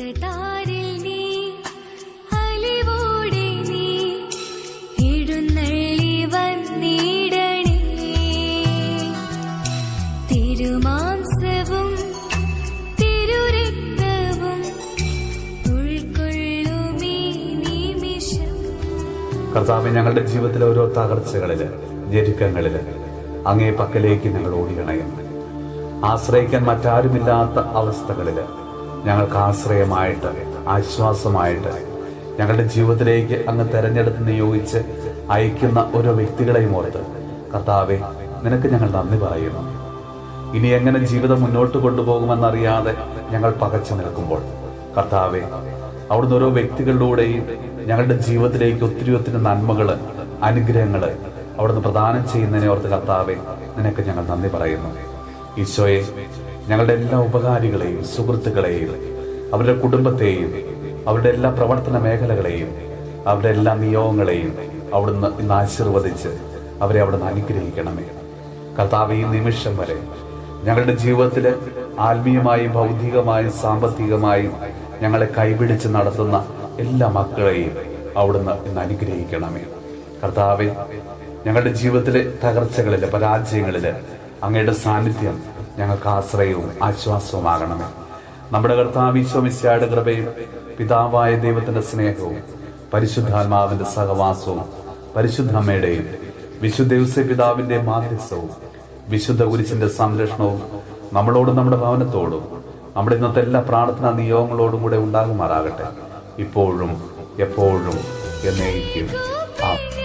ദുഃഖതാരിൽ നീ അലിവോടെ നീ എഴുന്നള്ളി വന്നിടണേ. തിരുമാംസവും തിരുരക്തവും ഉൾക്കൊള്ളുമീ നിമിഷം. കർത്താവേ, ഞങ്ങളുടെ ജീവിതത്തിലെ ഓരോ തകർച്ചകളില്, ഞെരുക്കങ്ങളില് അങ്ങേ പക്കലേക്ക് ഞങ്ങൾ ഓടിയണയുന്നു. ആശ്രയിക്കാൻ മറ്റാരുമില്ലാത്ത അവസ്ഥകളില് ഞങ്ങൾക്ക് ആശ്രയമായിട്ട്, ആശ്വാസമായിട്ട് ഞങ്ങളുടെ ജീവിതത്തിലേക്ക് അങ്ങ് തെരഞ്ഞെടുത്ത് നിയോഗിച്ച് അയക്കുന്ന ഓരോ വ്യക്തികളെയും ഓർത്ത് കർത്താവേ, നിനക്ക് ഞങ്ങൾ നന്ദി പറയുന്നു. ഇനി എങ്ങനെ ജീവിതം മുന്നോട്ട് കൊണ്ടുപോകുമെന്നറിയാതെ ഞങ്ങൾ പകച്ചു നിൽക്കുമ്പോൾ കർത്താവേ, അവിടുന്ന് ഓരോ വ്യക്തികളിലൂടെയും ഞങ്ങളുടെ ജീവിതത്തിലേക്ക് ഒത്തിരി നന്മകള്, അനുഗ്രഹങ്ങള് അവിടുന്ന് പ്രദാനം ചെയ്യുന്നതിനെ ഓർത്ത് കർത്താവേ, നിനക്ക് ഞങ്ങൾ നന്ദി പറയുന്നു. ഈശോയെ, ഞങ്ങളുടെ എല്ലാ ഉപകാരികളെയും, സുഹൃത്തുക്കളെയും, അവരുടെ കുടുംബത്തെയും, അവരുടെ എല്ലാ പ്രവർത്തന മേഖലകളെയും, അവരുടെ എല്ലാ നിയോഗങ്ങളെയും അവിടുന്ന് ഇന്ന് ആശീർവദിച്ച് അവരെ അവിടുന്ന് അനുഗ്രഹിക്കണമേ. കർത്താവ്, ഈ നിമിഷം വരെ ഞങ്ങളുടെ ജീവിതത്തിൽ ആത്മീയമായും ഭൗതികമായും സാമ്പത്തികമായും ഞങ്ങളെ കൈപിടിച്ച് നടത്തുന്ന എല്ലാ മക്കളെയും അവിടുന്ന് ഇന്ന് അനുഗ്രഹിക്കണമേ. കർത്താവെ, ഞങ്ങളുടെ ജീവിതത്തിലെ തകർച്ചകളില്, പരാജയങ്ങളില് അങ്ങയുടെ സാന്നിധ്യം ഞങ്ങൾക്ക് ആശ്രയവും ആശ്വാസവുമാകണമേ. നമ്മുടെ കർത്താവ് ഈശോ മിശിഹായുടെ കൃപയും പിതാവായ ദൈവത്തിന്റെ സ്നേഹവും പരിശുദ്ധാത്മാവിന്റെ സഹവാസവും പരിശുദ്ധ അമ്മയുടെയും വിശുദ്ധ ഔസേപ്പ് പിതാവിന്റെ മാധ്യസ്ഥവും വിശുദ്ധ കുരിശിന്റെ സംരക്ഷണവും നമ്മളോടും നമ്മുടെ ഭവനത്തോടും നമ്മുടെ ഇന്നത്തെ എല്ലാ പ്രാർത്ഥനാ നിയോഗങ്ങളോടും കൂടെ ഉണ്ടാകുമാറാകട്ടെ, ഇപ്പോഴും എപ്പോഴും എന്നേക്കും. ആമേൻ.